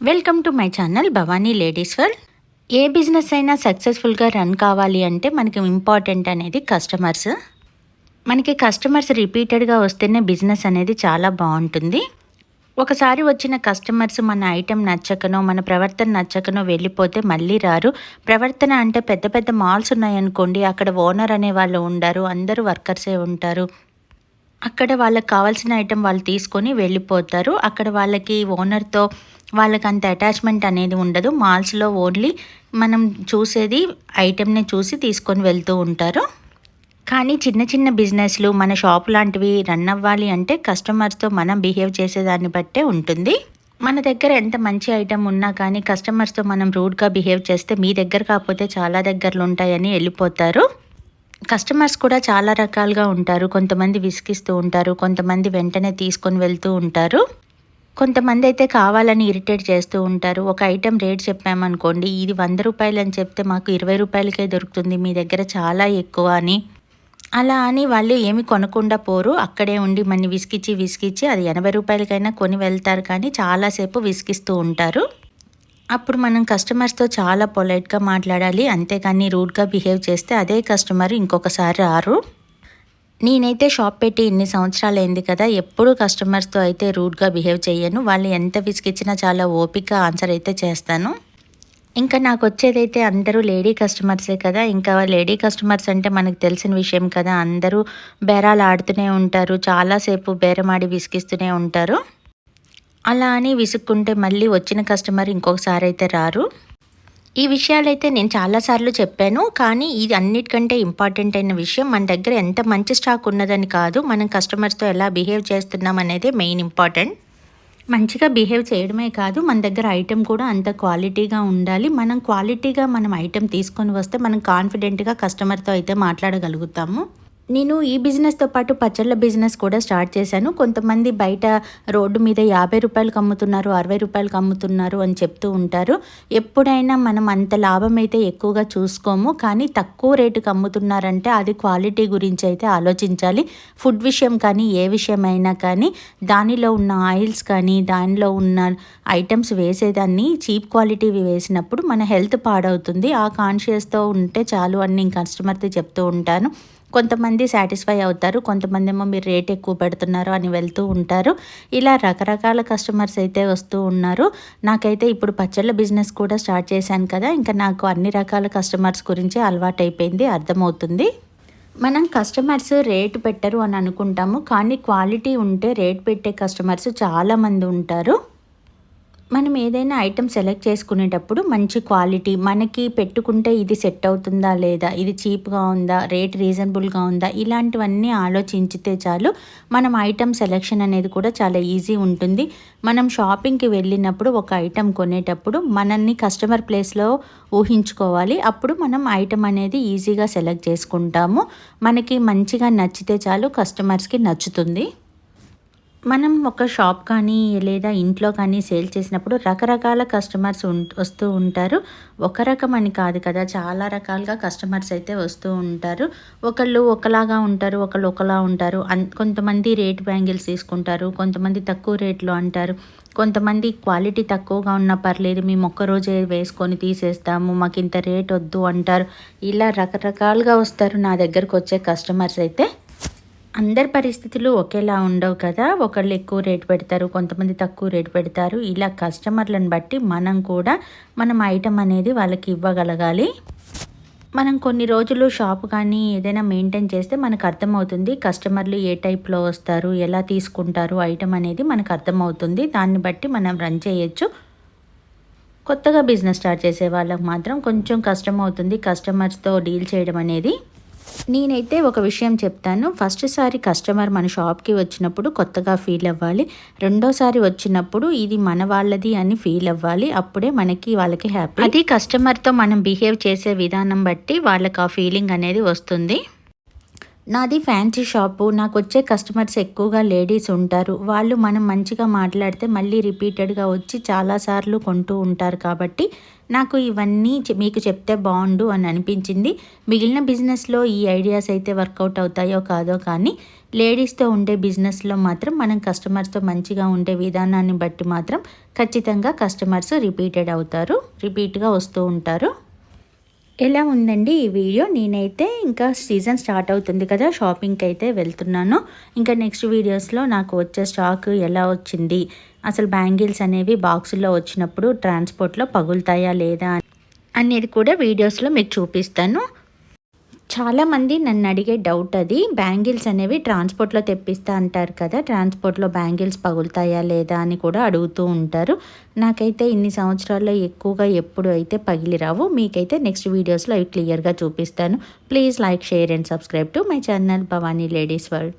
Welcome to my channel Bhavani ladies world. A business అయినా సక్సెస్ఫుల్గా run కావాలి అంటే మనకి ఇంపార్టెంట్ అనేది కస్టమర్స్. మనకి కస్టమర్స్ రిపీటెడ్గా వస్తేనే బిజినెస్ అనేది చాలా బాగుంటుంది. ఒకసారి వచ్చిన కస్టమర్స్ మన ఐటెం నచ్చకనో మన ప్రవర్తన నచ్చకనో వెళ్ళిపోతే మళ్ళీ రారు. ప్రవర్తన అంటే పెద్ద పెద్ద మాల్స్ ఉన్నాయనుకోండి, అక్కడ ఓనర్ అనే వాళ్ళు ఉండరు, అందరూ వర్కర్సే ఉంటారు. అక్కడ వాళ్ళకి కావాల్సిన ఐటెం వాళ్ళు తీసుకొని వెళ్ళిపోతారు. అక్కడ వాళ్ళకి ఓనర్తో వాళ్ళకి అంత అటాచ్మెంట్ అనేది ఉండదు. మాల్స్లో ఓన్లీ మనం చూసేది ఐటెంని చూసి తీసుకొని వెళ్తూ ఉంటారు. కానీ చిన్న చిన్న బిజినెస్లు మన షాప్ లాంటివి రన్ అవ్వాలి అంటే కస్టమర్స్తో మనం బిహేవ్ చేసేదాన్ని బట్టే ఉంటుంది. మన దగ్గర ఎంత మంచి ఐటెం ఉన్నా కానీ కస్టమర్స్తో మనం రూడ్గా బిహేవ్ చేస్తే మీ దగ్గర కాకపోతే చాలా దగ్గరలు ఉంటాయని వెళ్ళిపోతారు. కస్టమర్స్ కూడా చాలా రకాలుగా ఉంటారు. కొంతమంది విసిగిస్తూ ఉంటారు, కొంతమంది వెంటనే తీసుకొని వెళ్తూ ఉంటారు, కొంతమంది అయితే కావాలని ఇరిటేట్ చేస్తూ ఉంటారు. ఒక ఐటెం రేట్ చెప్పామనుకోండి, ఇది 100 రూపాయలు అని చెప్తే మాకు 20 రూపాయలకే దొరుకుతుంది, మీ దగ్గర చాలా ఎక్కువ అని. అలా అని వాళ్ళు ఏమి కొనకుండా పోరు, అక్కడే ఉండి మన విసిగిచ్చి అది 80 రూపాయలకైనా కొని వెళ్తారు, కానీ చాలాసేపు విసిగిస్తూ ఉంటారు. అప్పుడు మనం కస్టమర్స్తో చాలా పొలైట్గా మాట్లాడాలి, అంతేకాని రూడ్గా బిహేవ్ చేస్తే అదే కస్టమర్ ఇంకొకసారి రారు. నేనైతే షాప్ పెట్టి ఇన్ని సంవత్సరాలు అయింది కదా, ఎప్పుడూ కస్టమర్స్తో అయితే రూడ్గా బిహేవ్ చేయను. వాళ్ళు ఎంత విసిగిచ్చినా చాలా ఓపిక ఆన్సర్ అయితే చేస్తాను. ఇంకా నాకు వచ్చేదైతే అందరూ లేడీ కస్టమర్సే కదా. ఇంకా లేడీ కస్టమర్స్ అంటే మనకు తెలిసిన విషయం కదా, అందరూ బేరాలు ఆడుతూనే ఉంటారు, చాలాసేపు బేరమాడి విసిగిస్తూనే ఉంటారు. అలా అని విసుక్కుంటే మళ్ళీ వచ్చిన కస్టమర్ ఇంకొకసారి అయితే రారు. ఈ విషయాలైతే నేను చాలాసార్లు చెప్పాను, కానీ ఇది అన్నిటికంటే ఇంపార్టెంట్ అయిన విషయం. మన దగ్గర ఎంత మంచి స్టాక్ ఉన్నదని కాదు, మనం కస్టమర్స్తో ఎలా బిహేవ్ చేస్తున్నాం అనేది మెయిన్ ఇంపార్టెంట్. మంచిగా బిహేవ్ చేయడమే కాదు, మన దగ్గర ఐటెం కూడా అంత క్వాలిటీగా ఉండాలి. మనం క్వాలిటీగా మనం ఐటెం తీసుకొని వస్తే మనం కాన్ఫిడెంట్గా కస్టమర్తో అయితే మాట్లాడగలుగుతాము. నేను ఈ బిజినెస్తో పాటు పచ్చళ్ళ బిజినెస్ కూడా స్టార్ట్ చేశాను. కొంతమంది బయట రోడ్డు మీద 50 రూపాయలకు అమ్ముతున్నారు, 60 రూపాయలకు అమ్ముతున్నారు అని చెప్తూ ఉంటారు. ఎప్పుడైనా మనం అంత లాభం అయితే ఎక్కువగా చూసుకోము, కానీ తక్కువ రేటుకి అమ్ముతున్నారంటే అది క్వాలిటీ గురించి అయితే ఆలోచించాలి. ఫుడ్ విషయం కానీ ఏ విషయమైనా కానీ దానిలో ఉన్న ఆయిల్స్ కానీ దానిలో ఉన్న ఐటమ్స్ వేసేదాన్ని చీప్ క్వాలిటీవి వేసినప్పుడు మన హెల్త్ పాడవుతుంది. ఆ కాన్షియస్తో ఉంటే చాలు అని నేను కస్టమర్తో చెప్తూ ఉంటాను. కొంతమంది సాటిస్ఫై అవుతారు, కొంతమంది ఏమో మీరు రేట్ ఎక్కువ పెడుతున్నారు అని వెళ్తూ ఉంటారు. ఇలా రకరకాల కస్టమర్స్ అయితే వస్తూ ఉన్నారు. నాకైతే ఇప్పుడు పచ్చళ్ళ బిజినెస్ కూడా స్టార్ట్ చేశాను కదా, ఇంకా నాకు అన్ని రకాల కస్టమర్స్ గురించి అలవాటైపోయింది, అర్థమవుతుంది. మనం కస్టమర్స్ రేటు పెట్టరు అని అనుకుంటాము, కానీ క్వాలిటీ ఉంటే రేట్ పెట్టే కస్టమర్స్ చాలామంది ఉంటారు. మనం ఏదైనా ఐటెం సెలెక్ట్ చేసుకునేటప్పుడు మంచి క్వాలిటీ, మనకి పెట్టుకుంటే ఇది సెట్ అవుతుందా లేదా, ఇది చీప్గా ఉందా, రేట్ రీజనబుల్గా ఉందా, ఇలాంటివన్నీ ఆలోచించితే చాలు. మనం ఐటెం సెలెక్షన్ అనేది కూడా చాలా ఈజీ ఉంటుంది. మనం షాపింగ్కి వెళ్ళినప్పుడు ఒక ఐటెం కొనేటప్పుడు మనల్ని కస్టమర్ ప్లేస్లో ఊహించుకోవాలి. అప్పుడు మనం ఐటెం అనేది ఈజీగా సెలెక్ట్ చేసుకుంటాము. మనకి మంచిగా నచ్చితే చాలు, కస్టమర్స్కి నచ్చుతుంది. మనం ఒక షాప్ కానీ లేదా ఇంట్లో కానీ సేల్ చేసినప్పుడు రకరకాల కస్టమర్స్ వస్తూ ఉంటారు. ఒక రకం అని కాదు కదా, చాలా రకాలుగా కస్టమర్స్ అయితే వస్తూ ఉంటారు. ఒకళ్ళు ఒకలాగా ఉంటారు, ఒకళ్ళు ఒకలా ఉంటారు. కొంతమంది రేట్ బ్యాంగిల్స్ తీసుకుంటారు, కొంతమంది తక్కువ రేట్లో అంటారు, కొంతమంది క్వాలిటీ తక్కువగా ఉన్నా పర్లేదు, మేము ఒక్కరోజే వేసుకొని తీసేస్తాము, మాకు ఇంత రేట్ వద్దు అంటారు. ఇలా రకరకాలుగా వస్తారు నా దగ్గరకు వచ్చే కస్టమర్స్ అయితే. అందరి పరిస్థితులు ఒకేలా ఉండవు కదా, ఒకళ్ళు ఎక్కువ రేటు పెడతారు, కొంతమంది తక్కువ రేటు పెడతారు. ఇలా కస్టమర్లను బట్టి మనం కూడా మనం ఐటెం అనేది వాళ్ళకి ఇవ్వగలగాలి. మనం కొన్ని రోజులు షాప్ కానీ ఏదైనా మెయింటైన్ చేస్తే మనకు అర్థమవుతుంది కస్టమర్లు ఏ టైప్లో వస్తారు, ఎలా తీసుకుంటారు ఐటెం అనేది మనకు అర్థమవుతుంది. దాన్ని బట్టి మనం రన్ చేయొచ్చు. కొత్తగా బిజినెస్ స్టార్ట్ చేసే వాళ్ళకి మాత్రం కొంచెం కష్టం అవుతుంది కస్టమర్స్తో డీల్ చేయడం అనేది. నేనైతే ఒక విషయం చెప్తాను, ఫస్ట్ సారి కస్టమర్ మన షాప్కి వచ్చినప్పుడు కొత్తగా ఫీల్ అవ్వాలి, రెండోసారి వచ్చినప్పుడు ఇది మన వాళ్ళది అని ఫీల్ అవ్వాలి. అప్పుడే వాళ్ళకి హ్యాపీ. అది కస్టమర్తో మనం బిహేవ్ చేసే విధానం బట్టి వాళ్ళకి ఆ ఫీలింగ్ అనేది వస్తుంది. నాది ఫ్యాన్సీ షాపు. నాకొచ్చే కస్టమర్స్ ఎక్కువగా లేడీస్ ఉంటారు. వాళ్ళు మనం మంచిగా మాట్లాడితే మళ్ళీ రిపీటెడ్‌గా వచ్చి చాలా సార్లు కొంటూ ఉంటారు కాబట్టి, నాకు ఇవన్నీ మీకు చెప్తే బావుండు అని అనిపించింది. మిగిలిన బిజినెస్‌లో ఈ ఐడియాస్ అయితే వర్కౌట్ అవుతాయో కాదో కానీ, లేడీస్‌తో ఉండే బిజినెస్‌లో మాత్రం మనం కస్టమర్స్‌తో మంచిగా ఉండే విధానాన్ని బట్టి మాత్రం ఖచ్చితంగా కస్టమర్స్ రిపీట్‌గా వస్తూ ఉంటారు. ఎలా ఉందండి ఈ వీడియో? నేనైతే ఇంకా సీజన్ స్టార్ట్ అవుతుంది కదా, షాపింగ్కి అయితే వెళ్తున్నాను. ఇంకా నెక్స్ట్ వీడియోస్లో నాకు వచ్చే స్టాక్ ఎలా వచ్చింది, అసలు బ్యాంగిల్స్ అనేవి బాక్సుల్లో వచ్చినప్పుడు ట్రాన్స్పోర్ట్లో పగులుతాయా లేదా అనేది కూడా వీడియోస్లో మీకు చూపిస్తాను. చాలామంది నన్ను అడిగే డౌట్ అది, బ్యాంగిల్స్ అనేవి ట్రాన్స్పోర్ట్లో తెప్పిస్తా అంటారు కదా, ట్రాన్స్పోర్ట్లో బ్యాంగిల్స్ పగులుతాయా లేదా అని కూడా అడుగుతూ ఉంటారు. నాకైతే ఇన్ని సంవత్సరాల్లో ఎక్కువగా ఎప్పుడు అయితే పగిలి రావు. మీకైతే నెక్స్ట్ వీడియోస్లో అవి క్లియర్గా చూపిస్తాను. Please like, share and subscribe to my channel Bhavani ladies world.